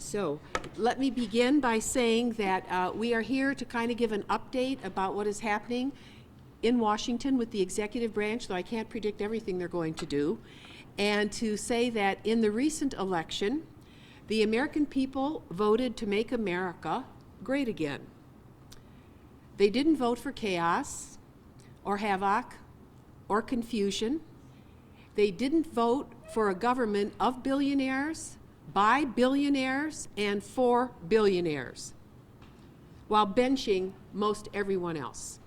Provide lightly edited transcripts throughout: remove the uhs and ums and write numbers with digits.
So let me begin by saying that we are here to kind of give an update about what is happening in Washington with the executive branch, though I can't predict everything they're going to do, and to say that in the recent election, the American people voted to make America great again. They didn't vote for chaos or havoc or confusion. They didn't vote for a government of billionaires, by billionaires, and for billionaires, while benching most everyone else.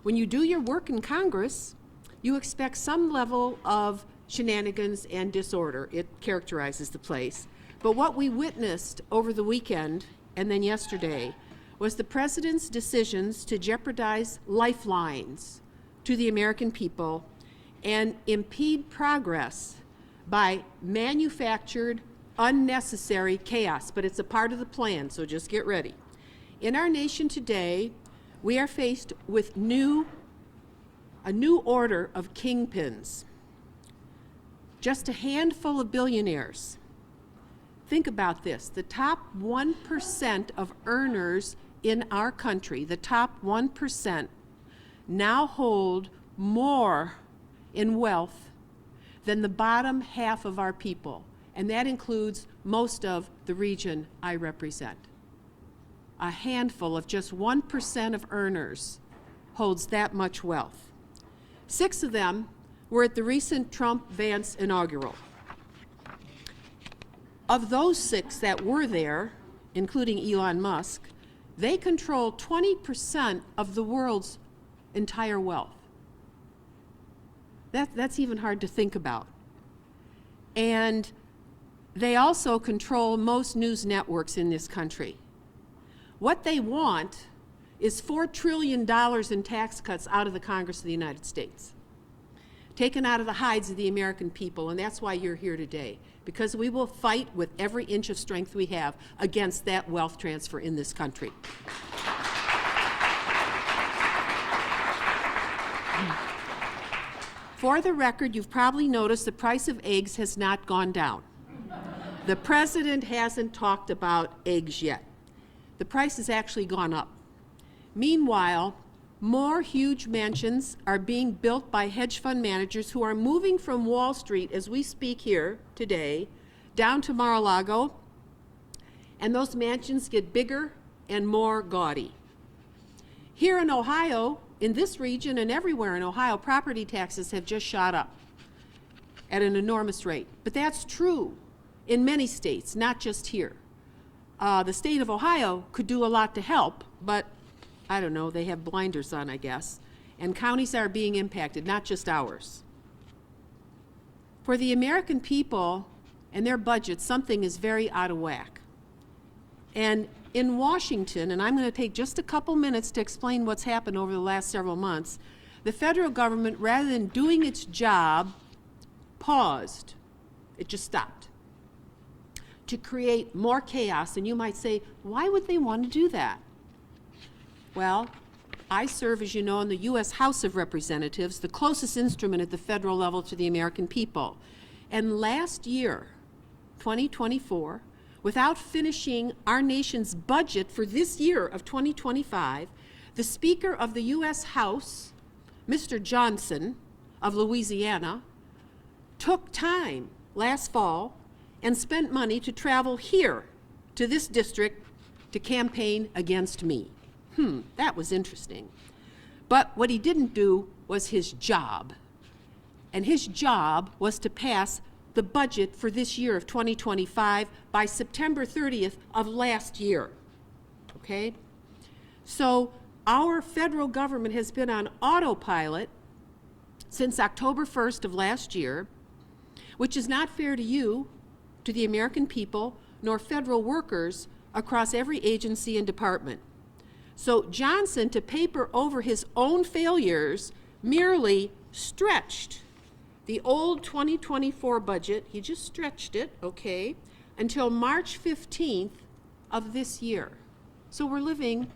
When you do your work in Congress, you expect some level of shenanigans and disorder. It characterizes the place. But what we witnessed over the weekend and then yesterday was the president's decisions to jeopardize lifelines to the American people and impede progress by manufactured, unnecessary chaos. But it's a part of the plan, so just get ready. In our nation today, we are faced with a new order of kingpins. Just a handful of billionaires. Think about this. The top 1% of earners in our country, the top 1%, now hold more in wealth than the bottom half of our people. And that includes most of the region I represent. A handful of just 1% of earners holds that much wealth. 6 of them were at the recent Trump-Vance inaugural. Of those 6 that were there, including Elon Musk, they control 20% of the world's entire wealth. That's even hard to think about. And they also control most news networks in this country. What they want is $4 trillion in tax cuts out of the Congress of the United States, taken out of the hides of the American people, and that's why you're here today, because we will fight with every inch of strength we have against that wealth transfer in this country. For the record, you've probably noticed the price of eggs has not gone down. The president hasn't talked about eggs yet. The price has actually gone up. Meanwhile, more huge mansions are being built by hedge fund managers who are moving from Wall Street as we speak here today down to Mar-a-Lago, and those mansions get bigger and more gaudy. Here in Ohio, in this region and everywhere in Ohio, property taxes have just shot up at an enormous rate. But that's true in many states, not just here. The state of Ohio could do a lot to help, but I don't know, they have blinders on, I guess. And counties are being impacted, not just ours. For the American people and their budgets, something is very out of whack. And in Washington, and I'm going to take just a couple minutes to explain what's happened over the last several months, the federal government, rather than doing its job, paused. It just stopped to create more chaos. And you might say, why would they want to do that? Well, I serve, as you know, in the U.S. House of Representatives, the closest instrument at the federal level to the American people. And last year, 2024, without finishing our nation's budget for this year of 2025, the Speaker of the U.S. House, Mr. Johnson of Louisiana, took time last fall and spent money to travel here to this district to campaign against me. That was interesting. But what he didn't do was his job. And his job was to pass the budget for this year of 2025 by September 30th of last year. Okay? So our federal government has been on autopilot since October 1st of last year, which is not fair to you, to the American people, nor federal workers across every agency and department. So Johnson, to paper over his own failures, merely stretched the old 2024 budget, he just stretched it, okay, until March 15th of this year. So we're living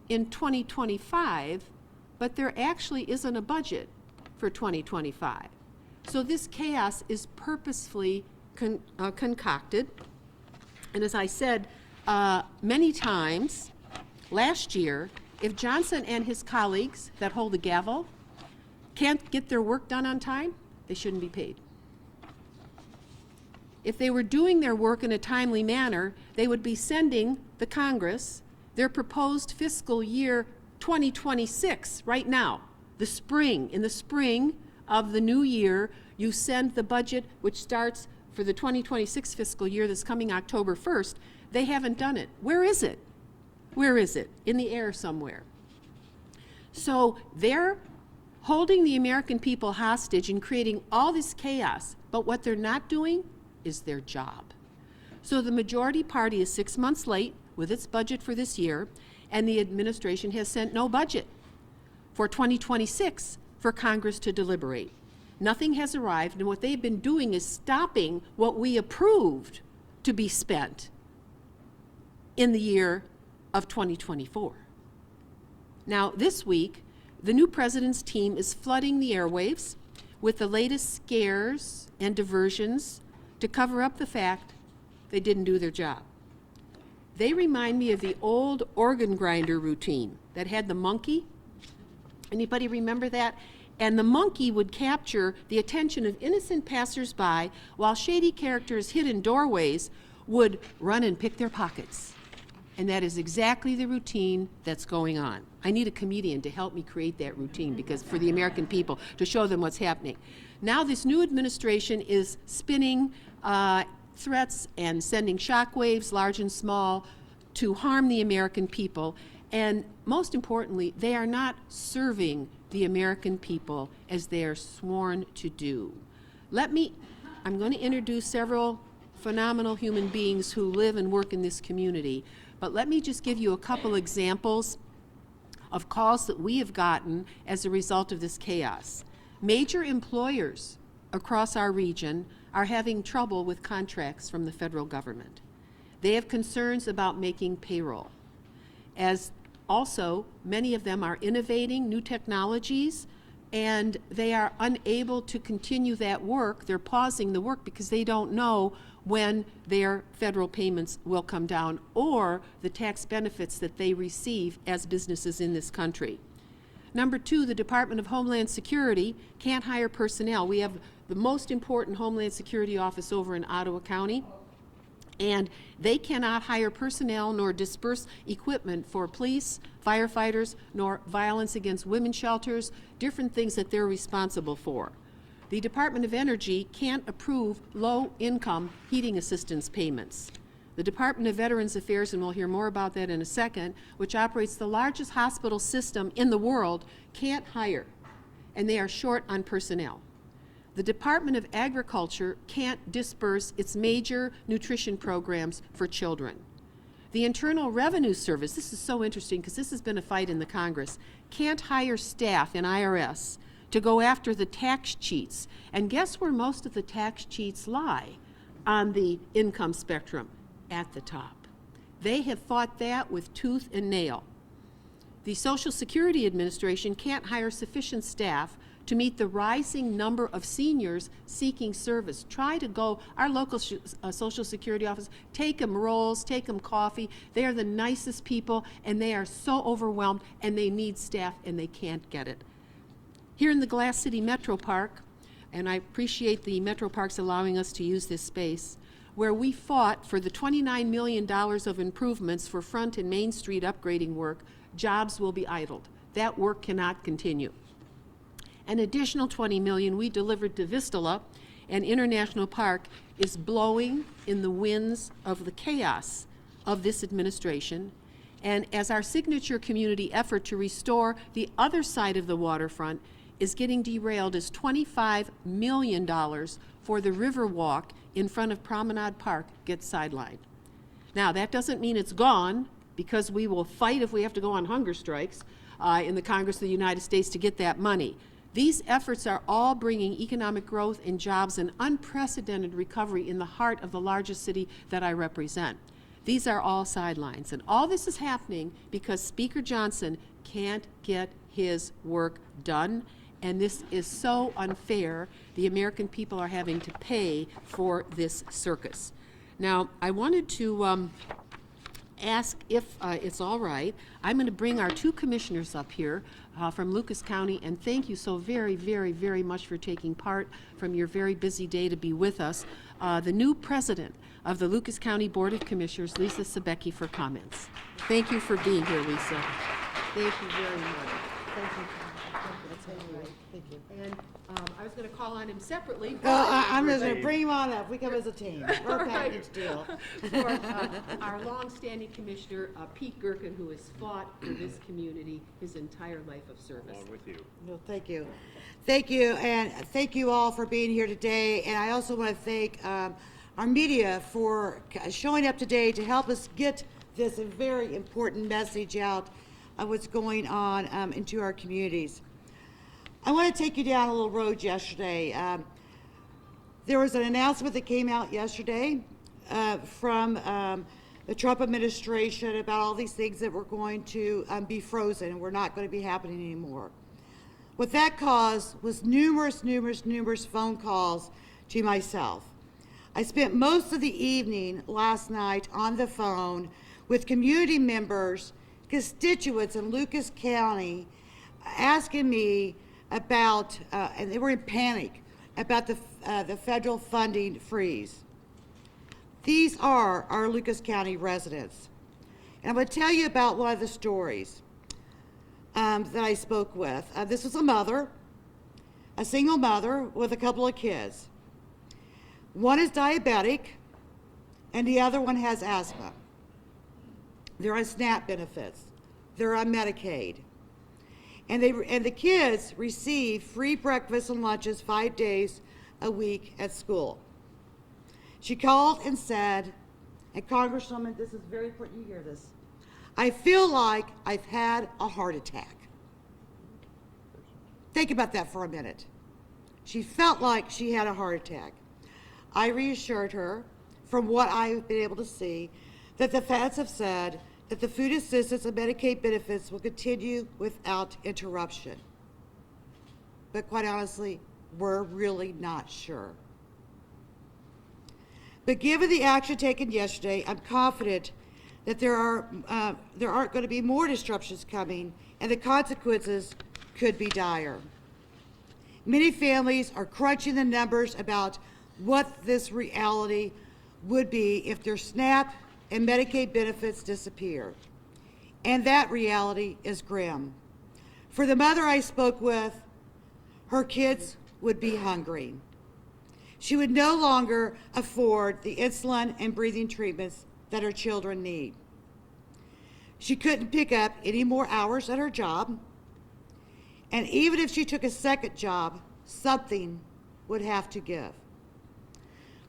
in 2025, but there actually isn't a budget for 2025. So this chaos is purposefully concocted. And as I said many times last year, if Johnson and his colleagues that hold the gavel can't get their work done on time, they shouldn't be paid. If they were doing their work in a timely manner, they would be sending the Congress their proposed fiscal year 2026 right now. In the spring of the new year, you send the budget, which starts for the 2026 fiscal year that's coming October 1st. They haven't done it. Where is it? Where is it? In the air somewhere. So they're holding the American people hostage and creating all this chaos, but what they're not doing is their job. So the majority party is 6 months late with its budget for this year, and the administration has sent no budget for 2026 for Congress to deliberate. Nothing has arrived, and what they've been doing is stopping what we approved to be spent in the year of 2024. Now, this week, the new president's team is flooding the airwaves with the latest scares and diversions to cover up the fact they didn't do their job. They remind me of the old organ grinder routine that had the monkey. Anybody remember that? And the monkey would capture the attention of innocent passersby while shady characters hid in doorways would run and pick their pockets. And that is exactly the routine that's going on. I need a comedian to help me create that routine because for the American people, to show them what's happening. Now this new administration is spinning threats and sending shockwaves, large and small, to harm the American people. And most importantly, they are not serving the American people as they are sworn to do. I'm going to introduce several phenomenal human beings who live and work in this community, but let me just give you a couple examples of calls that we have gotten as a result of this chaos. Major employers across our region are having trouble with contracts from the federal government. They have concerns about making payroll. As also, many of them are innovating new technologies, and they are unable to continue that work. They're pausing the work because they don't know when their federal payments will come down or the tax benefits that they receive as businesses in this country. Number two, the Department of Homeland Security can't hire personnel. We have the most important Homeland Security office over in Ottawa County, and they cannot hire personnel nor disperse equipment for police, firefighters, nor violence against women shelters, different things that they're responsible for. The Department of Energy can't approve low-income heating assistance payments. The Department of Veterans Affairs, and we'll hear more about that in a second, which operates the largest hospital system in the world, can't hire, and they are short on personnel. The Department of Agriculture can't disperse its major nutrition programs for children. The Internal Revenue Service, this is so interesting because this has been a fight in the Congress, can't hire staff in IRS to go after the tax cheats. And guess where most of the tax cheats lie on the income spectrum? At the top. They have fought that with tooth and nail. The Social Security Administration can't hire sufficient staff to meet the rising number of seniors seeking service. Try to go, our local Social Security office, take them rolls, take them coffee. They are the nicest people, and they are so overwhelmed, and they need staff, and they can't get it. Here in the Glass City Metro Park, and I appreciate the Metro Parks allowing us to use this space, where we fought for the $29 million of improvements for Front and Main Street upgrading work, jobs will be idled. That work cannot continue. An additional $20 million we delivered to Vistula and International Park is blowing in the winds of the chaos of this administration. And as our signature community effort to restore the other side of the waterfront is getting derailed as $25 million for the Riverwalk in front of Promenade Park gets sidelined. Now, that doesn't mean it's gone, because we will fight if we have to go on hunger strikes in the Congress of the United States to get that money. These efforts are all bringing economic growth and jobs and unprecedented recovery in the heart of the largest city that I represent. These are all sidelines, and all this is happening because Speaker Johnson can't get his work done, and this is so unfair. The American people are having to pay for this circus. Now, I wanted to ask if it's all right. I'm going to bring our two commissioners up here from Lucas County, and thank you so very, very, very much for taking part from your very busy day to be with us. The new president of the Lucas County Board of Commissioners, Lisa Sebecki, for comments. Thank you for being here, Lisa. Thank you very much. Thank you. Thank you. And I was going to call on him separately. I'm just going to bring him on up. We come as a team. We're a package deal. For our longstanding commissioner, Pete Gerken, who has fought for this community his entire life of service. Along with you. Well, thank you. Thank you, and thank you all for being here today. And I also want to thank our media for showing up today to help us get this very important message out of what's going on into our communities. I want to take you down a little road yesterday. There was an announcement that came out yesterday from the Trump administration about all these things that were going to be frozen and were not going to be happening anymore. What that caused was numerous phone calls to myself. I spent most of the evening last night on the phone with community members, constituents in Lucas County, asking me about, and they were in panic, about the federal funding freeze. These are our Lucas County residents. And I'm going to tell you about one of the stories that I spoke with. This was a mother, a single mother with a couple of kids. One is diabetic, and the other one has asthma. They're on SNAP benefits. They're on Medicaid. And the kids receive free breakfast and lunches 5 days a week at school. She called and said, and Congresswoman, this is very important you hear this, I feel like I've had a heart attack. Think about that for a minute. She felt like she had a heart attack. I reassured her, from what I've been able to see, that the feds have said that the food assistance and Medicaid benefits will continue without interruption. But quite honestly, we're really not sure. But given the action taken yesterday, I'm confident that there aren't going to be more disruptions coming, and the consequences could be dire. Many families are crunching the numbers about what this reality would be if their SNAP and Medicaid benefits disappear. And that reality is grim. For the mother I spoke with, her kids would be hungry. She would no longer afford the insulin and breathing treatments that her children need. She couldn't pick up any more hours at her job, and even if she took a second job, something would have to give.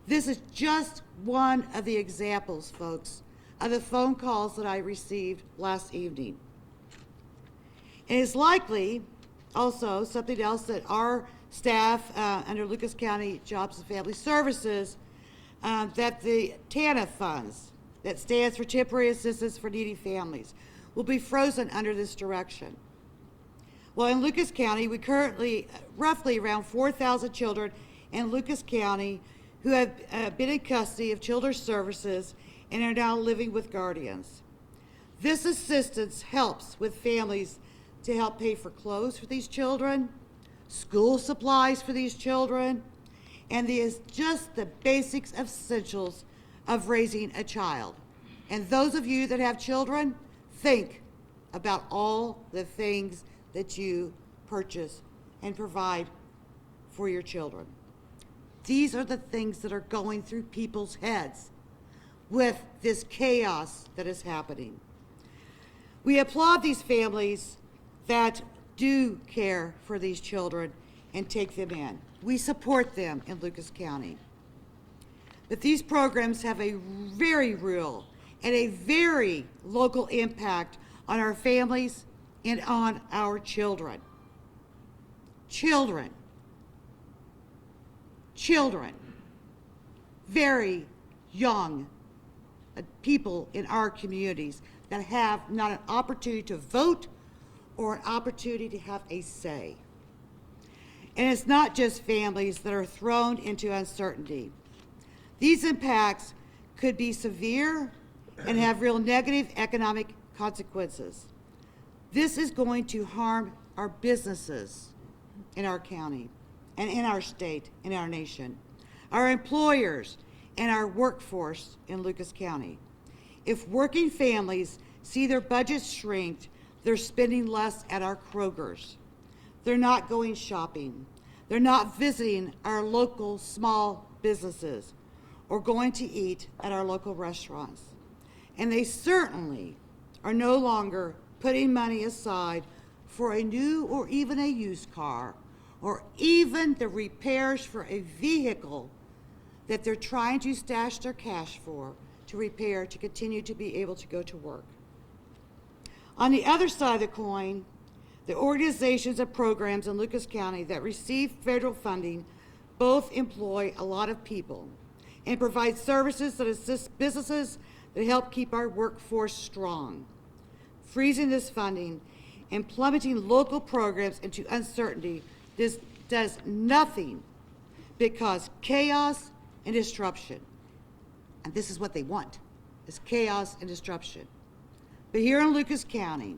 This is just one of the examples, folks, of the phone calls that I received last evening. And it's likely also something else that our staff under Lucas County Jobs and Family Services, that the TANF funds, that stands for Temporary Assistance for Needy Families, will be frozen under this direction. Well, in Lucas County, we currently, roughly around 4,000 children in Lucas County who have been in custody of Children's Services and are now living with guardians. This assistance helps with families to help pay for clothes for these children, school supplies for these children, and just the basics of essentials of raising a child. And those of you that have children, think about all the things that you purchase and provide for your children. These are the things that are going through people's heads with this chaos that is happening. We applaud these families that do care for these children and take them in. We support them in Lucas County. But these programs have a very real and a very local impact on our families and on our children. Children. Very young people in our communities that have not an opportunity to vote or an opportunity to have a say. And it's not just families that are thrown into uncertainty. These impacts could be severe and have real negative economic consequences. This is going to harm our businesses in our county and in our state, in our nation, our employers, and our workforce in Lucas County. If working families see their budgets shrink, they're spending less at our Krogers. They're not going shopping. They're not visiting our local small businesses or going to eat at our local restaurants. And they certainly are no longer putting money aside for a new or even a used car, or even the repairs for a vehicle that they're trying to stash their cash for to repair to continue to be able to go to work. On the other side of the coin, the organizations and programs in Lucas County that receive federal funding both employ a lot of people and provide services that assist businesses that help keep our workforce strong. Freezing this funding and plummeting local programs into uncertainty does nothing but cause chaos and disruption. And this is what they want, is chaos and disruption. But here in Lucas County,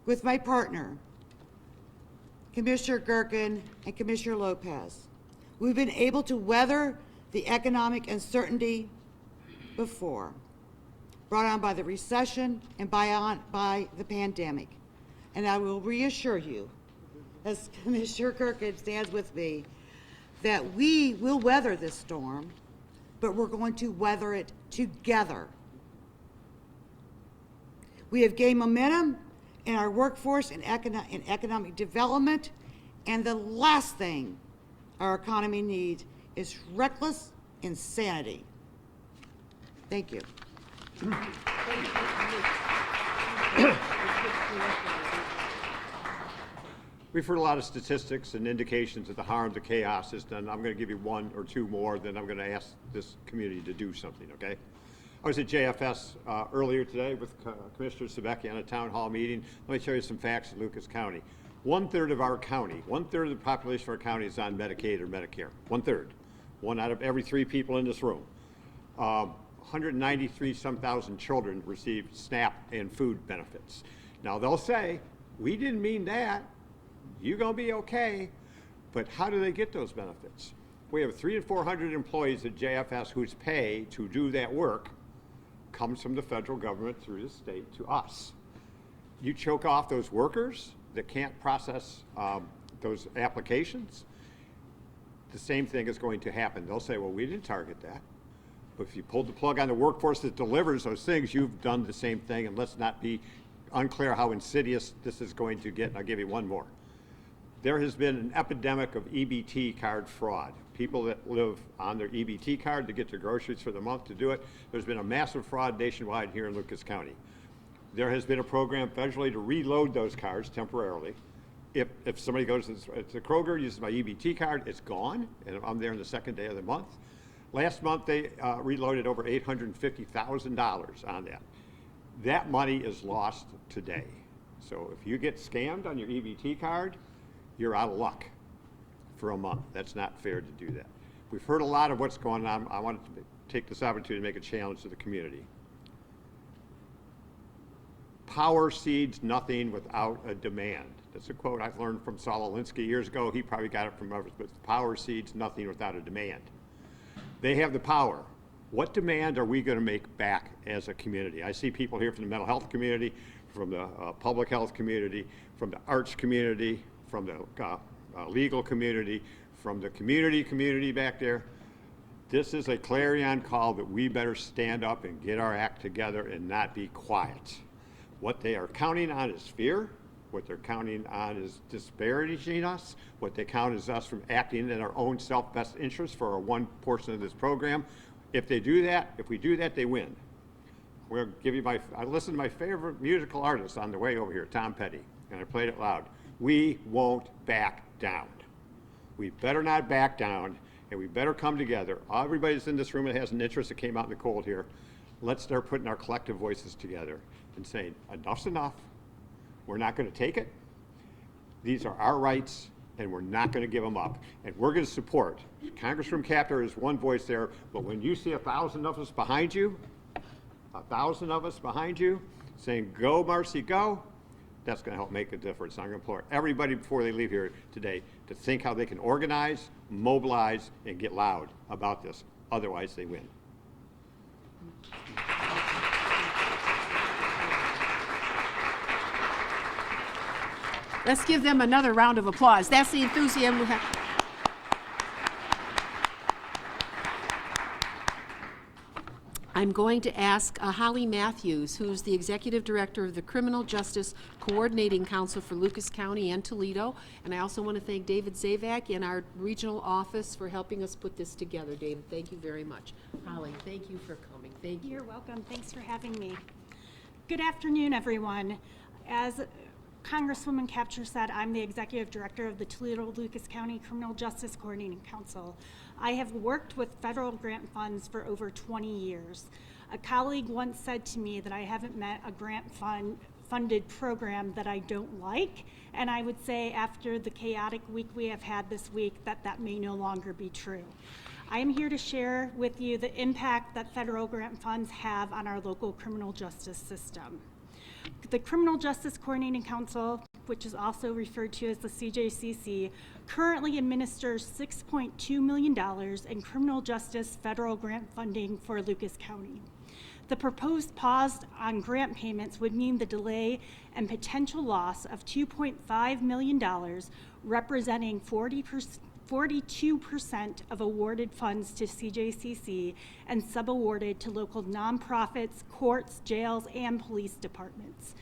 with my partner, Commissioner Gerken and Commissioner Lopez, we've been able to weather the economic uncertainty before, brought on by the recession and by the pandemic. And I will reassure you, as Commissioner Gerken stands with me, that we will weather this storm, but we're going to weather it together. We have gained momentum in our workforce and economic development, and the last thing our economy needs is reckless insanity. Thank you. We've heard a lot of statistics and indications of the harm the chaos has done. I'm going to give you one or two more, then I'm going to ask this community to do something, okay? I was at JFS earlier today with Commissioner Sebecki on a town hall meeting. Let me show you some facts in Lucas County. 1/3 of our county, 1/3 of the population of our county is on Medicaid or Medicare. 1/3. 1 out of every 3 people in this room. 193 some thousand children receive SNAP and food benefits. Now they'll say, we didn't mean that. You're going to be okay. But how do they get those benefits? We have 300 to 400 employees at JFS whose pay to do that work comes from the federal government through the state to us. You choke off those workers that can't process those applications, the same thing is going to happen. They'll say, well, we didn't target that. But if you pulled the plug on the workforce that delivers those things, you've done the same thing, and let's not be unclear how insidious this is going to get, and I'll give you one more. There has been an epidemic of EBT card fraud. People that live on their EBT card to get their groceries for the month to do it. There's been a massive fraud nationwide here in Lucas County. There has been a program federally to reload those cards temporarily. If somebody goes to the Kroger, uses my EBT card, it's gone, and I'm there on the second day of the month. Last month, they reloaded over $850,000 on that. That money is lost today. So if you get scammed on your EBT card, you're out of luck for a month. That's not fair to do that. We've heard a lot of what's going on. I wanted to take this opportunity to make a challenge to the community. Power seeds nothing without a demand. That's a quote I learned from Saul Alinsky years ago. He probably got it from others, but power seeds nothing without a demand. They have the power. What demand are we going to make back as a community? I see people here from the mental health community, from the public health community, from the arts community, from the legal community, from the community back there. This is a clarion call that we better stand up and get our act together and not be quiet. What they are counting on is fear. What they're counting on is disparaging us. What they count is us from acting in our own self-best interest for our one portion of this program. If they do that, if we do that, they win. We'll give you I listened to my favorite musical artist on the way over here, Tom Petty, and I played it loud. We won't back down. We better not back down, and we better come together. Everybody that's in this room that has an interest that came out in the cold here, let's start putting our collective voices together and saying, enough's enough. We're not going to take it. These are our rights. and we're not going to give them up. And we're going to support. Congresswoman Kaptur is one voice there, but when you see 1,000 of us behind you, 1,000 of us behind you saying, go, Marcy, go, that's going to help make a difference. I'm going to implore everybody before they leave here today to think how they can organize, mobilize, and get loud about this. Otherwise, they win. Let's give them another round of applause. That's the enthusiasm we have. I'm going to ask Holly Matthews, who's the Executive Director of the Criminal Justice Coordinating Council for Lucas County and Toledo. And I also want to thank David Zavak in our regional office for helping us put this together. David, thank you very much. Holly, thank you for coming. Thank you. You're welcome. Thanks for having me. Good afternoon, everyone. As Congresswoman Kaptur said, I'm the Executive Director of the Toledo-Lucas County Criminal Justice Coordinating Council. I have worked with federal grant funds for over 20 years. A colleague once said to me that I haven't met a grant funded program that I don't like, and I would say after the chaotic week we have had this week that may no longer be true. I am here to share with you the impact that federal grant funds have on our local criminal justice system. The Criminal Justice Coordinating Council, which is also referred to as the CJCC, currently administers $6.2 million in criminal justice federal grant funding for Lucas County. The proposed pause on grant payments would mean the delay and potential loss of $2.5 million, representing 42% of awarded funds to CJCC and subawarded to local nonprofits, courts, jails, and police departments.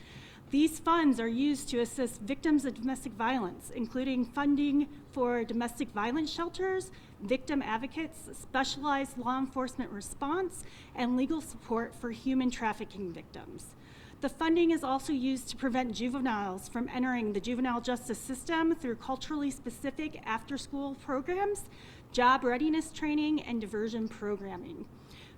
These funds are used to assist victims of domestic violence, including funding for domestic violence shelters, victim advocates, specialized law enforcement response, and legal support for human trafficking victims. The funding is also used to prevent juveniles from entering the juvenile justice system through culturally specific after-school programs, job readiness training, and diversion programming.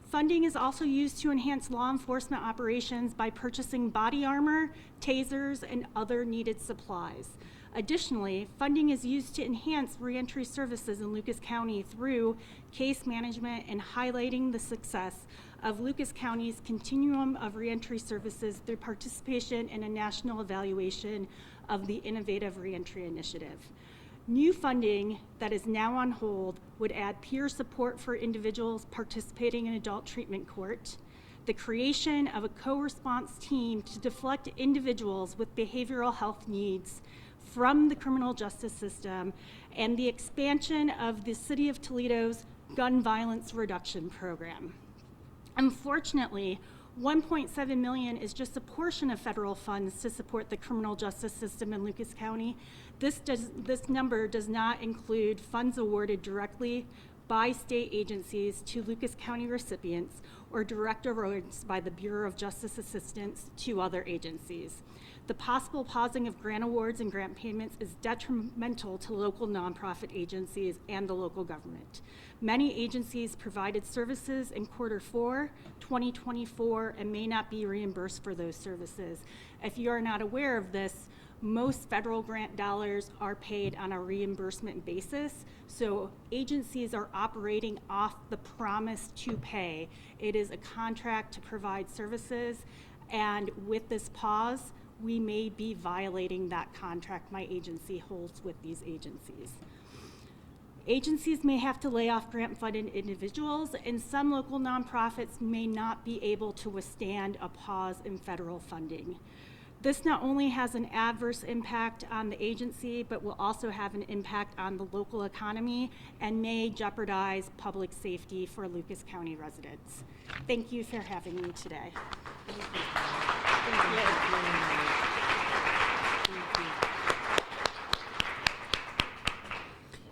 Funding is also used to enhance law enforcement operations by purchasing body armor, tasers, and other needed supplies. Additionally, funding is used to enhance reentry services in Lucas County through case management and highlighting the success of Lucas County's continuum of reentry services through participation in a national evaluation of the Innovative Reentry Initiative. New funding that is now on hold would add peer support for individuals participating in adult treatment court, the creation of a co-response team to deflect individuals with behavioral health needs from the criminal justice system, and the expansion of the City of Toledo's gun violence reduction program. Unfortunately, $1.7 million is just a portion of federal funds to support the criminal justice system in Lucas County. This number does not include funds awarded directly by state agencies to Lucas County recipients or direct awards by the Bureau of Justice Assistance to other agencies. The possible pausing of grant awards and grant payments is detrimental to local nonprofit agencies and the local government. Many agencies provided services in Q4 2024 and may not be reimbursed for those services. If you are not aware of this, most federal grant dollars are paid on a reimbursement basis, so agencies are operating off the promise to pay. It is a contract to provide services, and with this pause, we may be violating that contract my agency holds with these agencies. Agencies may have to lay off grant-funded individuals, and some local nonprofits may not be able to withstand a pause in federal funding. This not only has an adverse impact on the agency, but will also have an impact on the local economy and may jeopardize public safety for Lucas County residents. Thank you for having me today.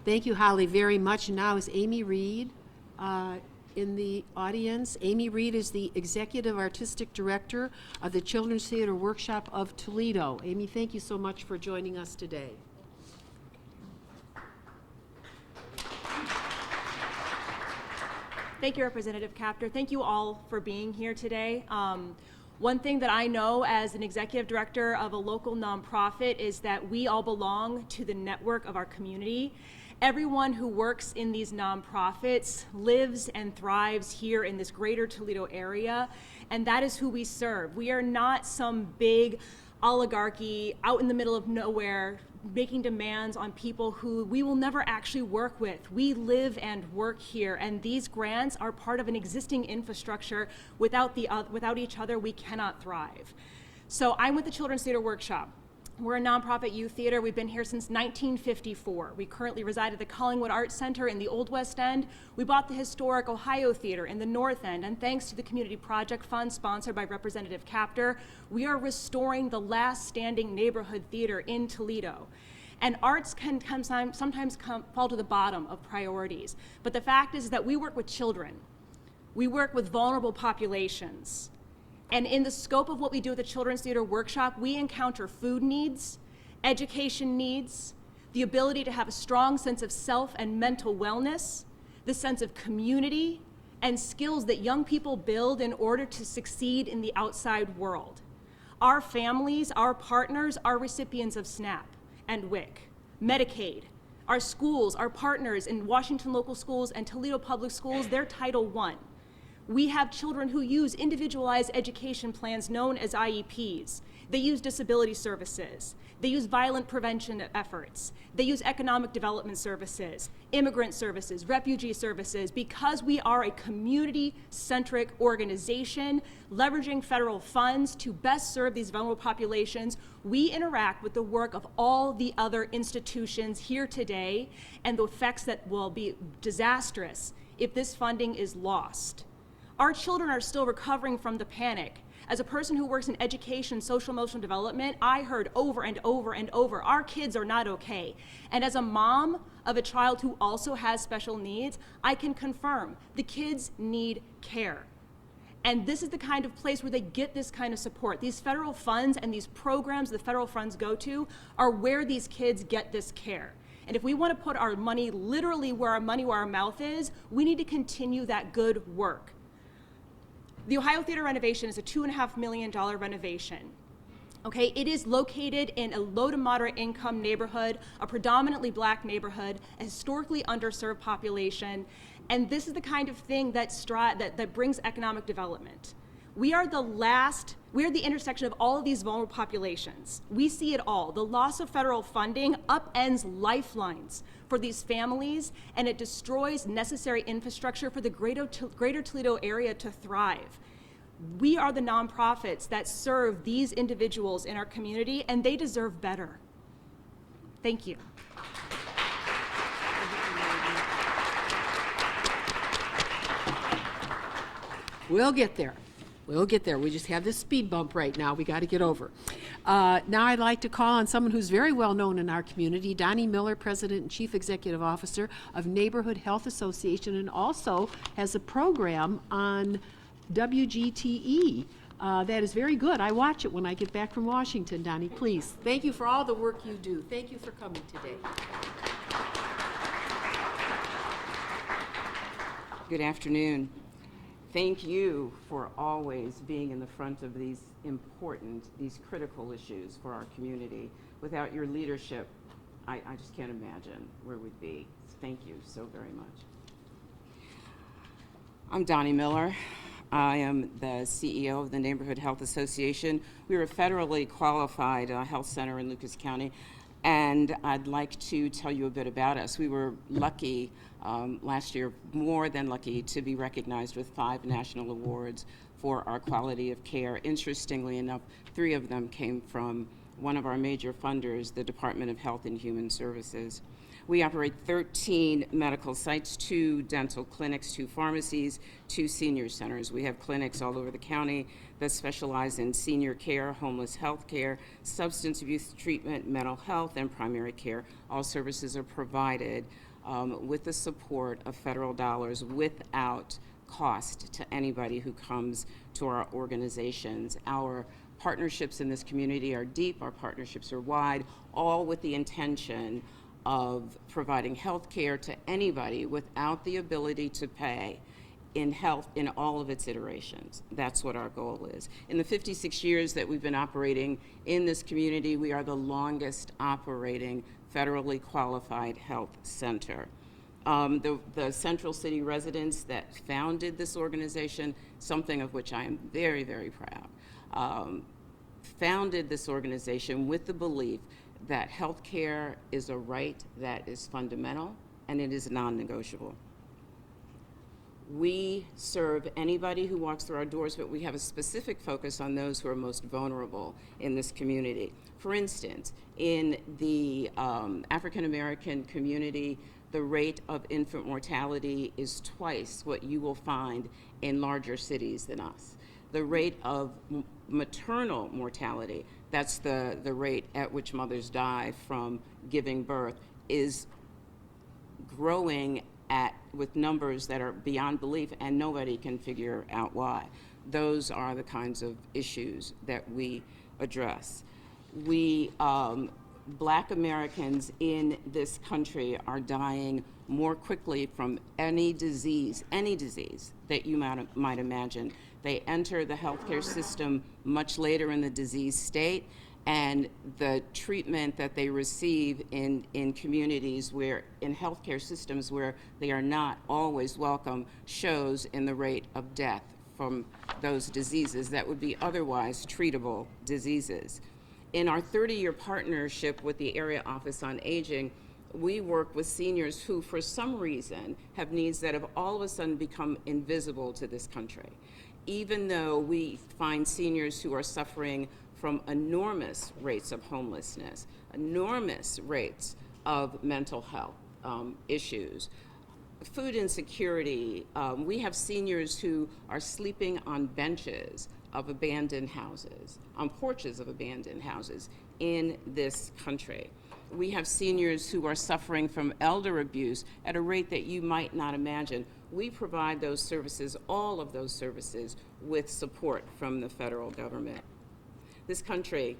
Thank you, Holly, very much. Now is Amy Reed in the audience. Amy Reed is the Executive Artistic Director of the Children's Theater Workshop of Toledo. Amy, thank you so much for joining us today. Thank you, Representative Kaptur. Thank you all for being here today. One thing that I know as an executive director of a local nonprofit is that we all belong to the network of our community. Everyone who works in these nonprofits lives and thrives here in this greater Toledo area, and that is who we serve. We are not some big oligarchy out in the middle of nowhere making demands on people who we will never actually work with. We live and work here, and these grants are part of an existing infrastructure. Without each other, we cannot thrive. So I'm with the Children's Theater Workshop. We're a nonprofit youth theater. We've been here since 1954. We currently reside at the Collingwood Arts Center in the Old West End. We bought the historic Ohio Theater in the North End, and thanks to the Community Project Fund sponsored by Representative Kaptur, we are restoring the last standing neighborhood theater in Toledo. And arts can sometimes fall to the bottom of priorities. But the fact is that we work with children. We work with vulnerable populations. And in the scope of what we do at the Children's Theater Workshop, we encounter food needs, education needs, the ability to have a strong sense of self and mental wellness, the sense of community, and skills that young people build in order to succeed in the outside world. Our families, our partners, are recipients of SNAP and WIC, Medicaid. Our schools, our partners in Washington local schools and Toledo public schools, they're Title I. We have children who use individualized education plans known as IEPs. They use disability services. They use violent prevention efforts. They use economic development services, immigrant services, refugee services, because we are a community-centric organization leveraging federal funds to best serve these vulnerable populations. We interact with the work of all the other institutions here today and the effects that will be disastrous if this funding is lost. Our children are still recovering from the panic. As a person who works in education, social emotional development, I heard over and over and over, our kids are not okay. And as a mom of a child who also has special needs, I can confirm the kids need care. And this is the kind of place where they get this kind of support. These federal funds and these programs the federal funds go to are where these kids get this care. And if we want to put our money literally where our mouth is, we need to continue that good work. The Ohio Theater renovation is a $2.5 million renovation. Okay, it is located in a low to moderate income neighborhood, a predominantly black neighborhood, a historically underserved population, and this is the kind of thing that brings economic development. We are the intersection of all of these vulnerable populations. We see it all. The loss of federal funding upends lifelines for these families, and it destroys necessary infrastructure for the greater Toledo area to thrive. We are the nonprofits that serve these individuals in our community, and they deserve better. Thank you. We'll get there. We'll get there. We just have this speed bump right now we got to get over. Now I'd like to call on someone who's very well known in our community, Donnie Miller, President and Chief Executive Officer of Neighborhood Health Association, and also has a program on WGTE that is very good. I watch it when I get back from Washington. Donnie, please. Thank you for all the work you do. Thank you for coming today. Good afternoon. Thank you for always being in the front of these important, these critical issues for our community. Without your leadership, I just can't imagine where we'd be. Thank you so very much. I'm Donnie Miller. I am the CEO of the Neighborhood Health Association. We're a federally qualified health center in Lucas County, and I'd like to tell you a bit about us. We were lucky last year, more than lucky, to be recognized with 5 national awards for our quality of care. Interestingly enough, 3 of them came from one of our major funders, the Department of Health and Human Services. We operate 13 medical sites, 2 dental clinics, 2 pharmacies, 2 senior centers. We have clinics all over the county that specialize in senior care, homeless health care, substance abuse treatment, mental health, and primary care. All services are provided with the support of federal dollars without cost to anybody who comes to our organizations. Our partnerships in this community are deep, our partnerships are wide, all with the intention of providing health care to anybody without the ability to pay in health in all of its iterations. That's what our goal is. In the 56 years that we've been operating in this community, we are the longest operating federally qualified health center. The Central City residents that founded this organization, something of which I am very, very proud, founded this organization with the belief that health care is a right that is fundamental and it is non-negotiable. We serve anybody who walks through our doors, but we have a specific focus on those who are most vulnerable in this community. For instance, in the African American community, the rate of infant mortality is twice what you will find in larger cities than us. The rate of maternal mortality, that's the rate at which mothers die from giving birth, is growing with numbers that are beyond belief, and nobody can figure out why. Those are the kinds of issues that we address. Black Americans in this country are dying more quickly from any disease that you might imagine. They enter the healthcare system much later in the disease state, and the treatment that they receive in communities in healthcare systems where they are not always welcome shows in the rate of death from those diseases that would be otherwise treatable diseases. In our 30-year partnership with the Area Office on Aging, we work with seniors who, for some reason, have needs that have all of a sudden become invisible to this country. Even though we find seniors who are suffering from enormous rates of homelessness, enormous rates of mental health issues, food insecurity. We have seniors who are sleeping on benches of abandoned houses, on porches of abandoned houses in this country. We have seniors who are suffering from elder abuse at a rate that you might not imagine. We provide those services, all of those services, with support from the federal government. This country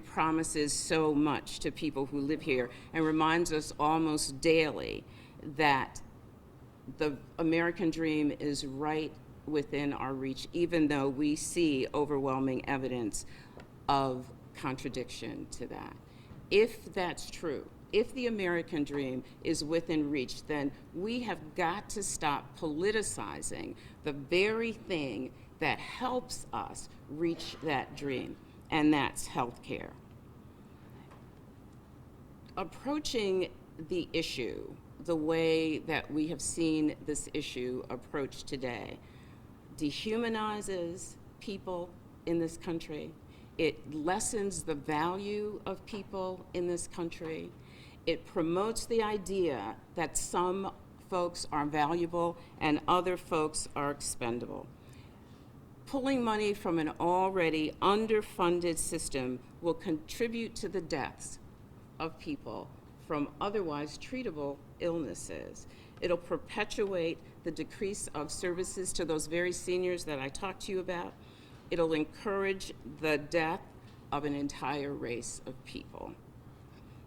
promises so much to people who live here and reminds us almost daily that the American dream is right within our reach, even though we see overwhelming evidence of contradiction to that. If that's true, if the American dream is within reach, then we have got to stop politicizing the very thing that helps us reach that dream, and that's health care. Approaching the issue the way that we have seen this issue approached today dehumanizes people in this country. It lessens the value of people in this country. It promotes the idea that some folks are valuable and other folks are expendable. Pulling money from an already underfunded system will contribute to the deaths of people from otherwise treatable illnesses. It'll perpetuate the decrease of services to those very seniors that I talked to you about. It'll encourage the death of an entire race of people.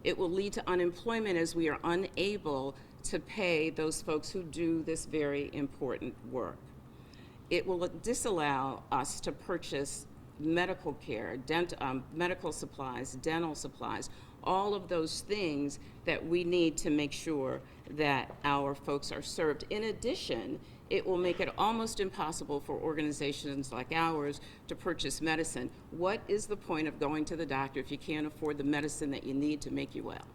It will lead to unemployment as we are unable to pay those folks who do this very important work. It will disallow us to purchase medical care, medical supplies, dental supplies, all of those things that we need to make sure that our folks are served. In addition, it will make it almost impossible for organizations like ours to purchase medicine. What is the point of going to the doctor if you can't afford the medicine that you need to make you well?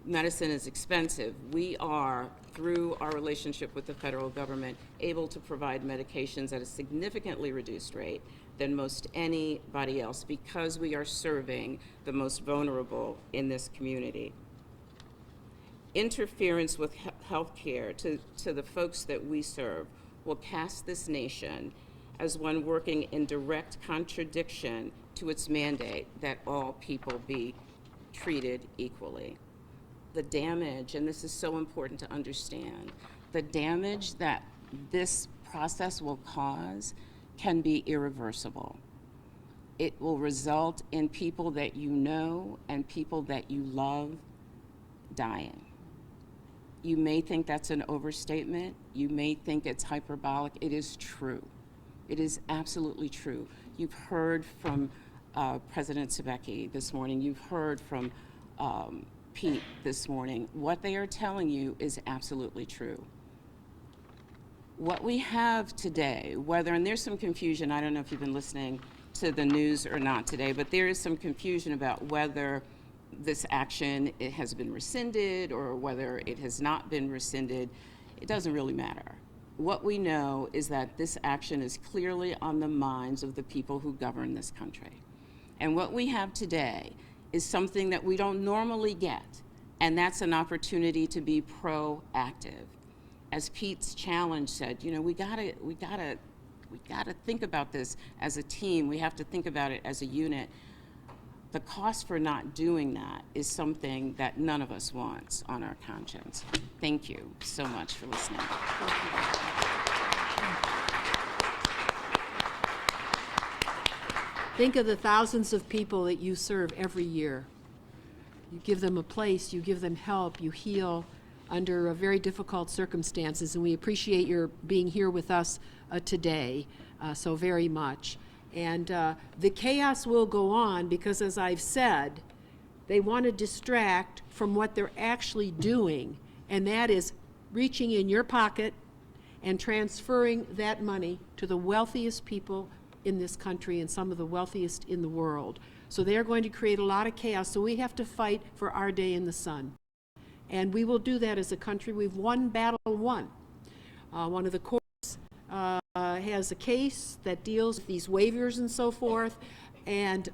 Medicine is expensive. We are, through our relationship with the federal government, able to provide medications at a significantly reduced rate than most anybody else because we are serving the most vulnerable in this community. Interference with health care to the folks that we serve will cast this nation as one working in direct contradiction to its mandate that all people be treated equally. The damage, and this is so important to understand, the damage that this process will cause can be irreversible. It will result in people that you know and people that you love dying. You may think that's an overstatement. You may think it's hyperbolic. It is true. It is absolutely true. You've heard from President Sabeki this morning. You've heard from Pete this morning. What they are telling you is absolutely true. What we have today, and there's some confusion, I don't know if you've been listening to the news or not today, but there is some confusion about whether this action it has been rescinded or whether it has not been rescinded. It doesn't really matter. What we know is that this action is clearly on the minds of the people who govern this country. And what we have today is something that we don't normally get, and that's an opportunity to be proactive. As Pete's challenge said, you know, we gotta think about this as a team. We have to think about it as a unit. The cost for not doing that is something that none of us wants on our conscience. Thank you so much for listening. Think of the thousands of people that you serve every year. You give them a place, you give them help, you heal under very difficult circumstances, and we appreciate your being here with us today so very much. And the chaos will go on because, as I've said, they want to distract from what they're actually doing, and that is reaching in your pocket and transferring that money to the wealthiest people in this country and some of the wealthiest in the world. So they're going to create a lot of chaos, so we have to fight for our day in the sun. And we will do that as a country. We've won battle one. One of the courts has a case that deals with these waivers and so forth, and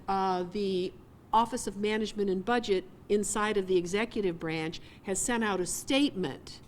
the Office of Management and Budget inside of the executive branch has sent out a statement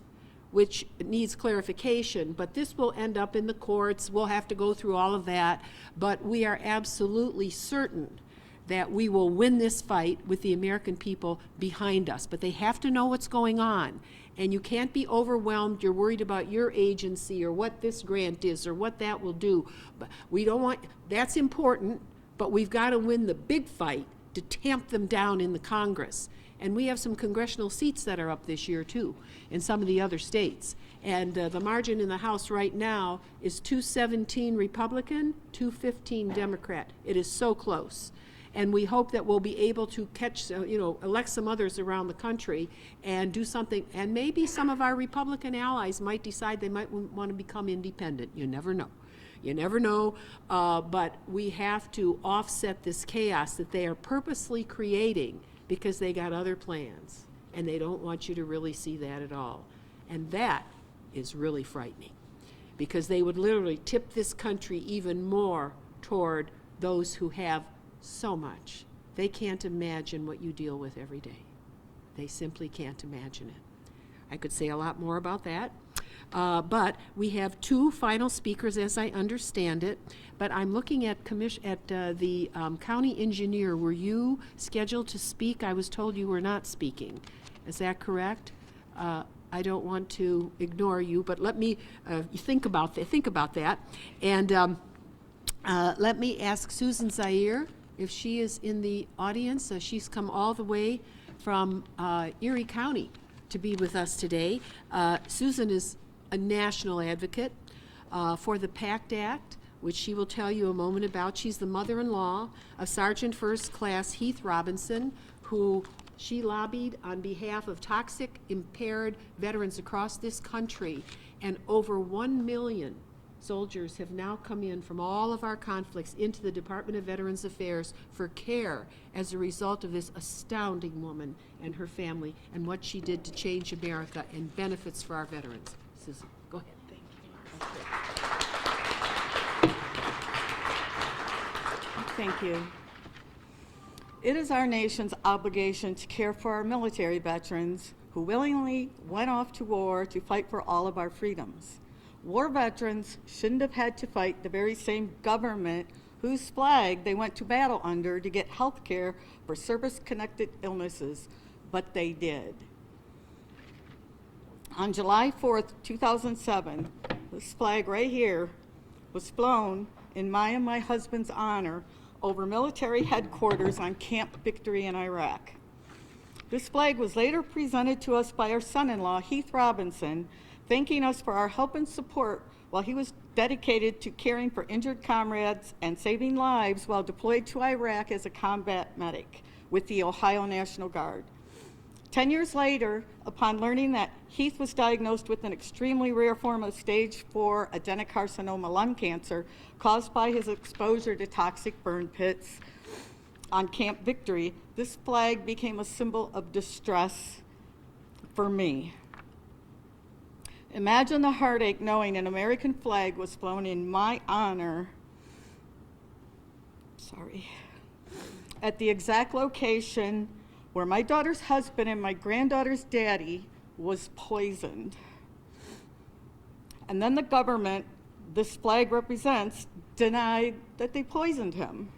which needs clarification, but this will end up in the courts. We'll have to go through all of that, but we are absolutely certain that we will win this fight with the American people behind us. But they have to know what's going on. And you can't be overwhelmed. You're worried about your agency or what this grant is or what that will do. But we don't want, that's important, but we've got to win the big fight to tamp them down in the Congress. And we have some congressional seats that are up this year too in some of the other states. And the margin in the House right now is 217 Republican, 215 Democrat. It is so close. And we hope that we'll be able to catch, elect some others around the country and do something. And maybe some of our Republican allies might decide they might want to become independent. You never know. You never know. But we have to offset this chaos that they are purposely creating because they got other plans. And they don't want you to really see that at all. And that is really frightening because they would literally tip this country even more toward those who have so much. They can't imagine what you deal with every day. They simply can't imagine it. I could say a lot more about that, but we have two final speakers as I understand it, but I'm looking at the county engineer. Were you scheduled to speak? I was told you were not speaking. Is that correct? I don't want to ignore you, but let me think about that. And let me ask Susan Zaire if she is in the audience. She's come all the way from Erie County to be with us today. Susan is a national advocate for the PACT Act, which she will tell you a moment about. She's the mother-in-law of Sergeant First Class Heath Robinson, who she lobbied on behalf of toxic impaired veterans across this country, and over 1 million soldiers have now come in from all of our conflicts into the Department of Veterans Affairs for care as a result of this astounding woman and her family and what she did to change America and benefits for our veterans. Susan, go ahead. Thank you. It is our nation's obligation to care for our military veterans who willingly went off to war to fight for all of our freedoms. War veterans shouldn't have had to fight the very same government whose flag they went to battle under to get health care for service-connected illnesses, but they did. On July 4th, 2007, this flag right here was flown in my and my husband's honor over military headquarters on Camp Victory in Iraq. This flag was later presented to us by our son-in-law, Heath Robinson, thanking us for our help and support while he was dedicated to caring for injured comrades and saving lives while deployed to Iraq as a combat medic with the Ohio National Guard. 10 years later, upon learning that Heath was diagnosed with an extremely rare form of stage 4 adenocarcinoma lung cancer caused by his exposure to toxic burn pits on Camp Victory, this flag became a symbol of distress for me. Imagine the heartache knowing an American flag was flown in my honor, at the exact location where my daughter's husband and my granddaughter's daddy was poisoned. And then the government this flag represents denied that they poisoned him.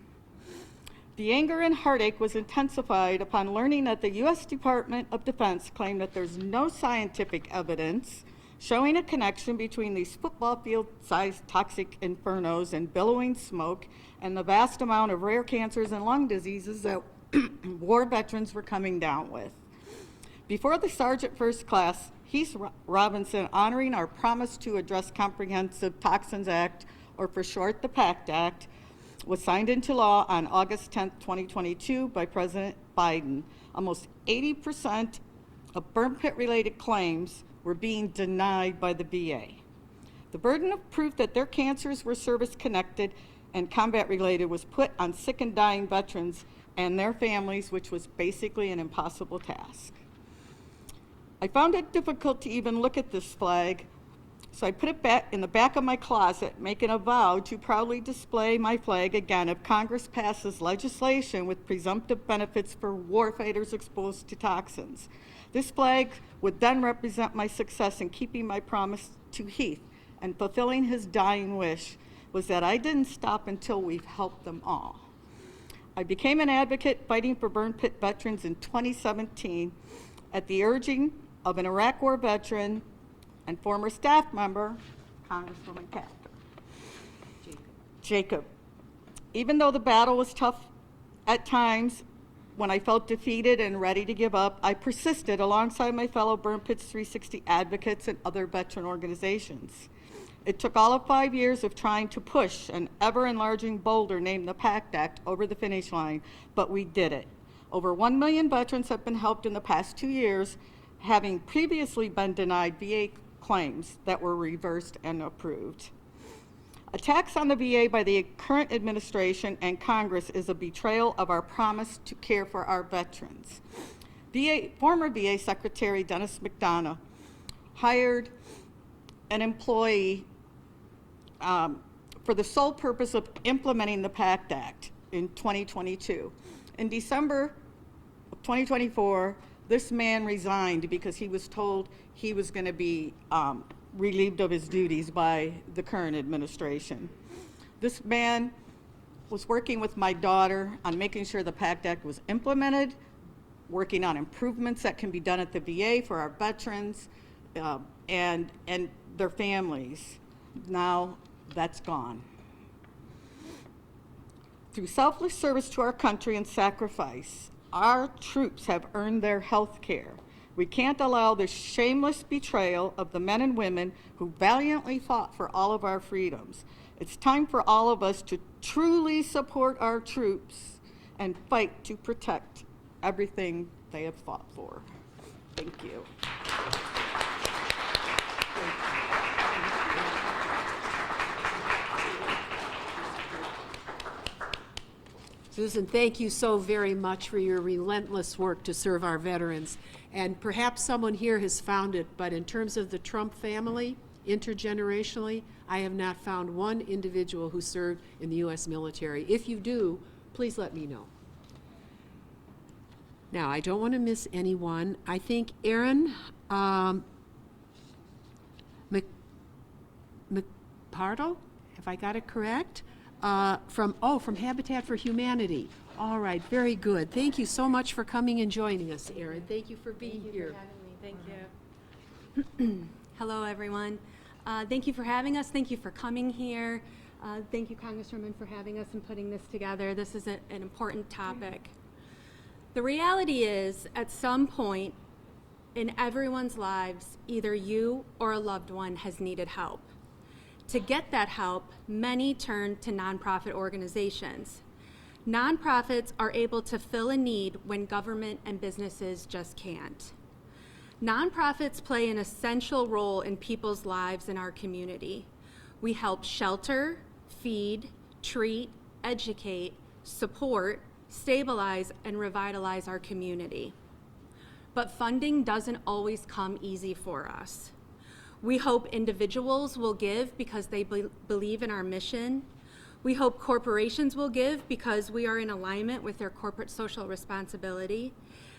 The anger and heartache was intensified upon learning that the U.S. Department of Defense claimed that there's no scientific evidence showing a connection between these football field-sized toxic infernos and billowing smoke and the vast amount of rare cancers and lung diseases that war veterans were coming down with. Before the Sergeant First Class, Heath Robinson, honoring our promise to address Comprehensive Toxins Act, or for short, the PACT Act, was signed into law on August 10, 2022 by President Biden. Almost 80% of burn pit-related claims were being denied by the VA. The burden of proof that their cancers were service-connected and combat-related was put on sick and dying veterans and their families, which was basically an impossible task. I found it difficult to even look at this flag, so I put it back in the back of my closet, making a vow to proudly display my flag again if Congress passes legislation with presumptive benefits for warfighters exposed to toxins. This flag would then represent my success in keeping my promise to Heath, and fulfilling his dying wish was that I didn't stop until we've helped them all. I became an advocate fighting for burn pit veterans in 2017 at the urging of an Iraq War veteran and former staff member, Congresswoman Kaptur. Jacob. Even though the battle was tough at times, when I felt defeated and ready to give up, I persisted alongside my fellow Burn Pits 360 advocates and other veteran organizations. It took all of 5 years of trying to push an ever-enlarging boulder named the PACT Act over the finish line, but we did it. Over 1 million veterans have been helped in the past 2 years, having previously been denied VA claims that were reversed and approved. Attacks on the VA by the current administration and Congress is a betrayal of our promise to care for our veterans. Former VA Secretary Dennis McDonough hired an employee for the sole purpose of implementing the PACT Act in 2022. In December of 2024, this man resigned because he was told he was going to be relieved of his duties by the current administration. This man was working with my daughter on making sure the PACT Act was implemented, working on improvements that can be done at the VA for our veterans and their families. Now that's gone. Through selfless service to our country and sacrifice, our troops have earned their health care. We can't allow this shameless betrayal of the men and women who valiantly fought for all of our freedoms. It's time for all of us to truly support our troops and fight to protect everything they have fought for. Thank you. Susan, thank you so very much for your relentless work to serve our veterans. And perhaps someone here has found it, but in terms of the Trump family, intergenerationally, I have not found one individual who served in the U.S. military. If you do, please let me know. Now, I don't want to miss anyone. I think Aaron McPardo, if I got it correct, from Habitat for Humanity. All right, very good. Thank you so much for coming and joining us, Aaron. Thank you for being here. Thank you. Hello, everyone. Thank you for having us. Thank you for coming here. Thank you, Congresswoman, for having us and putting this together. This is an important topic. The reality is, at some point in everyone's lives, either you or a loved one has needed help. To get that help, many turn to nonprofit organizations. Nonprofits are able to fill a need when government and businesses just can't. Nonprofits play an essential role in people's lives in our community. We help shelter, feed, treat, educate, support, stabilize, and revitalize our community. But funding doesn't always come easy for us. We hope individuals will give because they believe in our mission. We hope corporations will give because we are in alignment with their corporate social responsibility.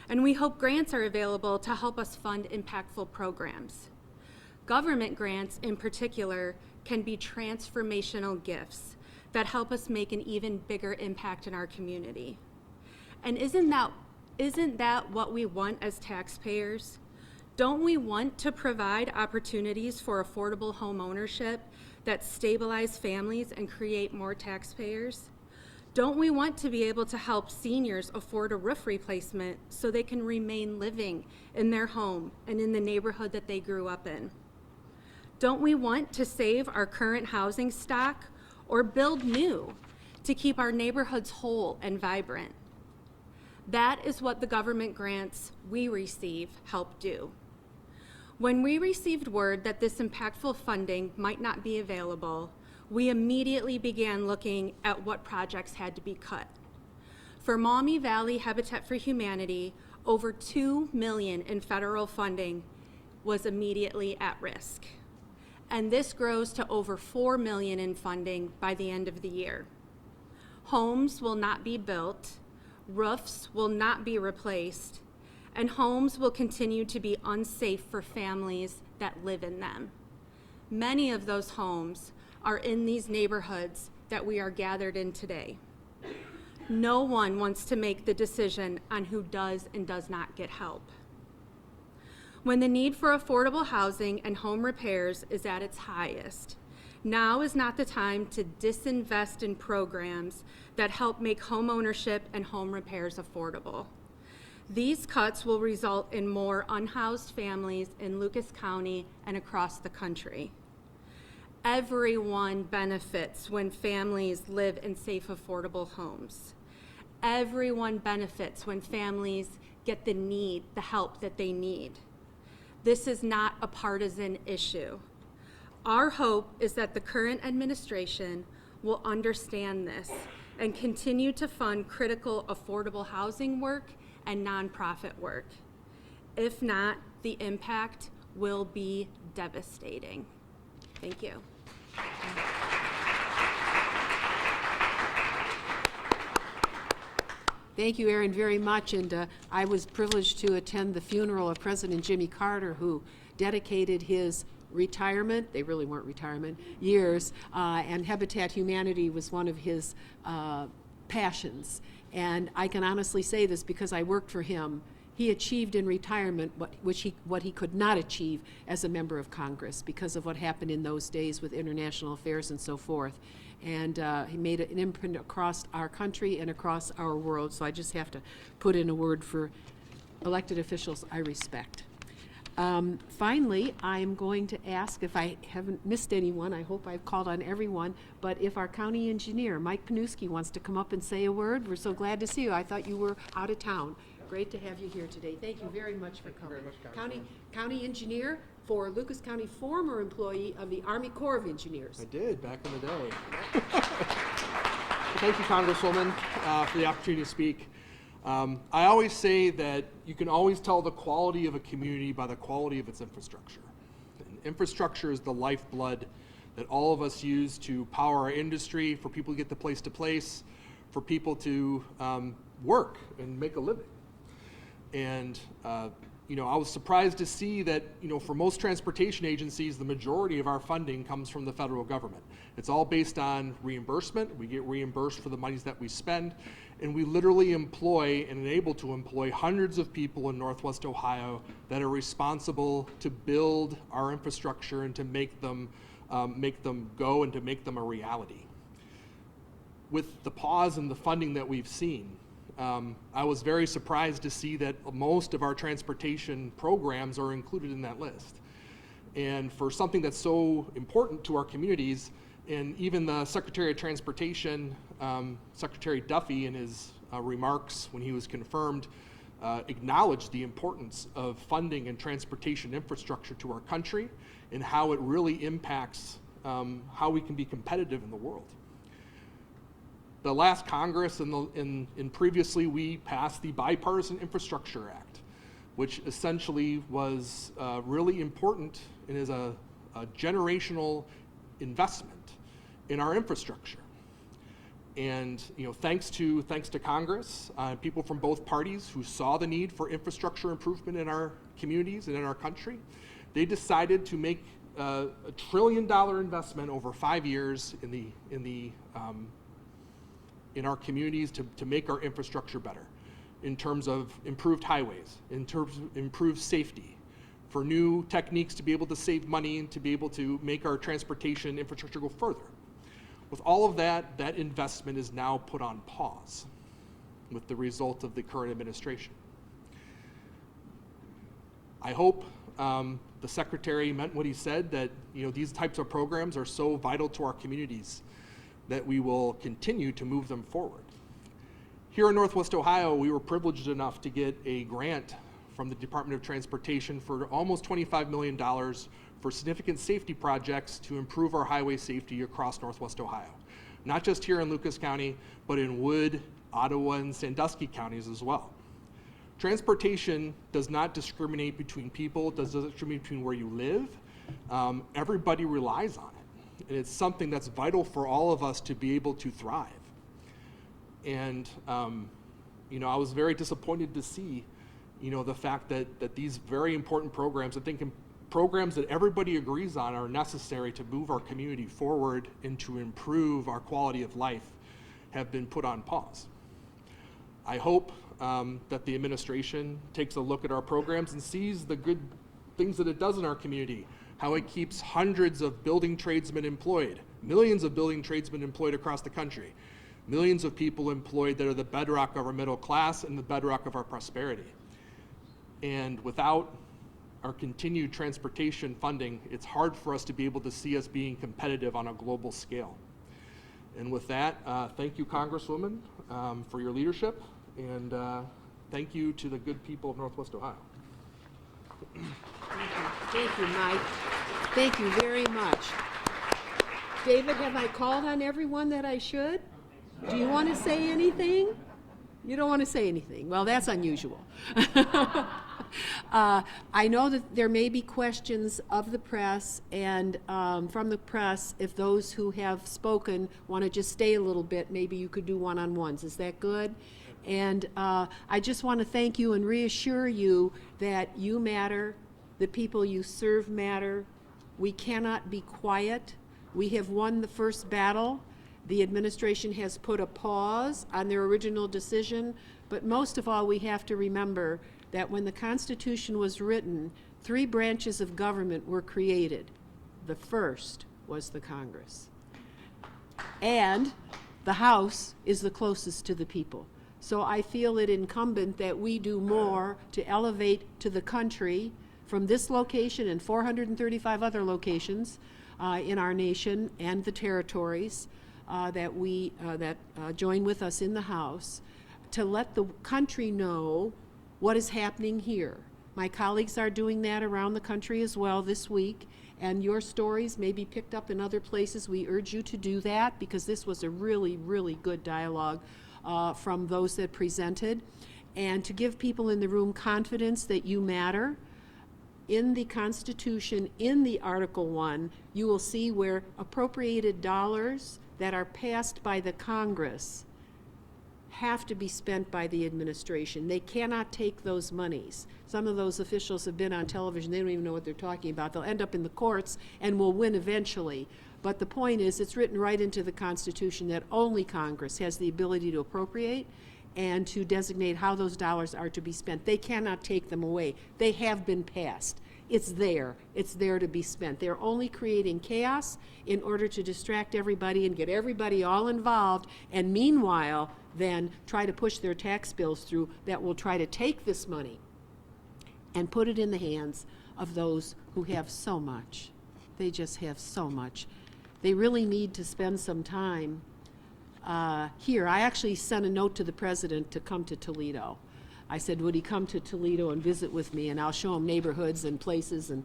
And we hope grants are available to help us fund impactful programs. Government grants, in particular, can be transformational gifts that help us make an even bigger impact in our community. And isn't that what we want as taxpayers? Don't we want to provide opportunities for affordable home ownership that stabilize families and create more taxpayers? Don't we want to be able to help seniors afford a roof replacement so they can remain living in their home and in the neighborhood that they grew up in? Don't we want to save our current housing stock or build new to keep our neighborhoods whole and vibrant? That is what the government grants we receive help do. When we received word that this impactful funding might not be available, we immediately began looking at what projects had to be cut. For Maumee Valley Habitat for Humanity, over $2 million in federal funding was immediately at risk. And this grows to over $4 million in funding by the end of the year. Homes will not be built, roofs will not be replaced, and homes will continue to be unsafe for families that live in them. Many of those homes are in these neighborhoods that we are gathered in today. No one wants to make the decision on who does and does not get help. When the need for affordable housing and home repairs is at its highest, now is not the time to disinvest in programs that help make home ownership and home repairs affordable. These cuts will result in more unhoused families in Lucas County and across the country. Everyone benefits when families live in safe, affordable homes. Everyone benefits when families get the help that they need. This is not a partisan issue. Our hope is that the current administration will understand this and continue to fund critical affordable housing work and nonprofit work. If not, the impact will be devastating. Thank you. Thank you, Erin, very much. And I was privileged to attend the funeral of President Jimmy Carter, who dedicated his retirement, they really weren't retirement, years, and Habitat Humanity was one of his passions. And I can honestly say this because I worked for him. He achieved in retirement what he could not achieve as a member of Congress because of what happened in those days with international affairs and so forth. And he made an imprint across our country and across our world. So I just have to put in a word for elected officials I respect. Finally, I'm going to ask, if I haven't missed anyone, I hope I've called on everyone, but if our county engineer, Mike Panuski, wants to come up and say a word. We're so glad to see you. I thought you were out of town. Great to have you here today. Thank you very much for coming. County engineer for Lucas County, former employee of the Army Corps of Engineers. I did, back in the day. Thank you, Congresswoman, for the opportunity to speak. I always say that you can always tell the quality of a community by the quality of its infrastructure. And infrastructure is the lifeblood that all of us use to power our industry, for people to get the place to place, for people to work and make a living. And I was surprised to see that, for most transportation agencies, the majority of our funding comes from the federal government. It's all based on reimbursement. We get reimbursed for the monies that we spend, and we literally employ and enable to employ hundreds of people in Northwest Ohio that are responsible to build our infrastructure and to make them go and to make them a reality. With the pause in the funding that we've seen, I was very surprised to see that most of our transportation programs are included in that list. And for something that's so important to our communities, and even the Secretary of Transportation, Secretary Duffy, in his remarks when he was confirmed, acknowledged the importance of funding and transportation infrastructure to our country and how it really impacts how we can be competitive in the world. The last Congress and previously we passed the Bipartisan Infrastructure Act, which essentially was really important and is a generational investment in our infrastructure. And thanks to Congress, people from both parties who saw the need for infrastructure improvement in our communities and in our country, they decided to make a $1 trillion investment over 5 years in our communities to make our infrastructure better, in terms of improved highways, in terms of improved safety, for new techniques to be able to save money and to be able to make our transportation infrastructure go further. With all of that, that investment is now put on pause with the result of the current administration. I hope the Secretary meant what he said, that these types of programs are so vital to our communities that we will continue to move them forward. Here in Northwest Ohio, we were privileged enough to get a grant from the Department of Transportation for almost $25 million for significant safety projects to improve our highway safety across Northwest Ohio. Not just here in Lucas County, but in Wood, Ottawa, and Sandusky counties as well. Transportation does not discriminate between people, it doesn't discriminate between where you live. Everybody relies on it. And it's something that's vital for all of us to be able to thrive. And I was very disappointed to see the fact that these very important programs, I think programs that everybody agrees on are necessary to move our community forward and to improve our quality of life, have been put on pause. I hope that the administration takes a look at our programs and sees the good things that it does in our community, how it keeps hundreds of building tradesmen employed, millions of building tradesmen employed across the country, millions of people employed that are the bedrock of our middle class and the bedrock of our prosperity. And without our continued transportation funding, it's hard for us to be able to see us being competitive on a global scale. And with that, thank you, Congresswoman, for your leadership, and thank you to the good people of Northwest Ohio. Thank you, Mike. Thank you very much. David, have I called on everyone that I should? Do you want to say anything? You don't want to say anything. Well, that's unusual. I know that there may be questions of the press and from the press. If those who have spoken want to just stay a little bit, maybe you could do one-on-ones. Is that good? And I just want to thank you and reassure you that you matter, the people you serve matter. We cannot be quiet. We have won the first battle. The administration has put a pause on their original decision, but most of all, we have to remember that when the Constitution was written, 3 branches of government were created. The first was the Congress. And the House is the closest to the people. So I feel it incumbent that we do more to elevate to the country from this location and 435 other locations in our nation and the territories that join with us in the House, to let the country know what is happening here. My colleagues are doing that around the country as well this week, and your stories may be picked up in other places. We urge you to do that because this was a really, really good dialogue from those that presented, and to give people in the room confidence that you matter. In the Constitution, in the Article 1, you will see where appropriated dollars that are passed by the Congress have to be spent by the administration. They cannot take those monies. Some of those officials have been on television. They don't even know what they're talking about. They'll end up in the courts and will win eventually. But the point is, it's written right into the Constitution that only Congress has the ability to appropriate and to designate how those dollars are to be spent. They cannot take them away. They have been passed. It's there. It's there to be spent. They're only creating chaos in order to distract everybody and get everybody all involved, and meanwhile, then try to push their tax bills through that will try to take this money and put it in the hands of those who have so much. They just have so much. They really need to spend some time here. I actually sent a note to the president to come to Toledo. I said, would he come to Toledo and visit with me, and I'll show him neighborhoods and places and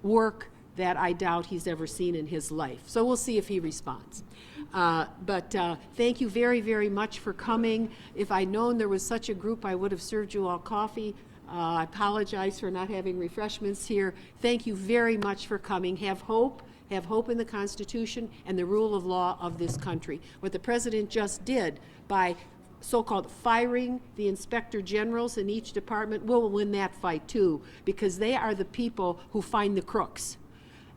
work that I doubt he's ever seen in his life. So we'll see if he responds. But thank you very, very much for coming. If I'd known there was such a group, I would have served you all coffee. I apologize for not having refreshments here. Thank you very much for coming. Have hope. Have hope in the Constitution and the rule of law of this country. What the president just did by so-called firing the inspector generals in each department, we'll win that fight too, because they are the people who find the crooks.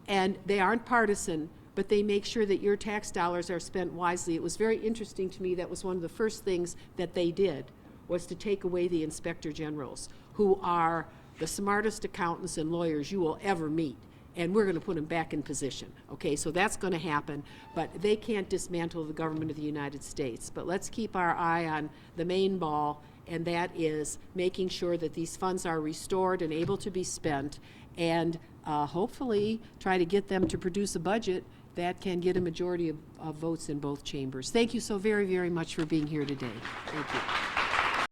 And they aren't partisan, but they make sure that your tax dollars are spent wisely. It was very interesting to me, that was one of the first things that they did, was to take away the inspector generals, who are the smartest accountants and lawyers you will ever meet. And we're going to put them back in position. Okay, so that's going to happen, but they can't dismantle the government of the United States. But let's keep our eye on the main ball, and that is making sure that these funds are restored and able to be spent, and hopefully try to get them to produce a budget that can get a majority of votes in both chambers. Thank you so very, very much for being here today. Thank you.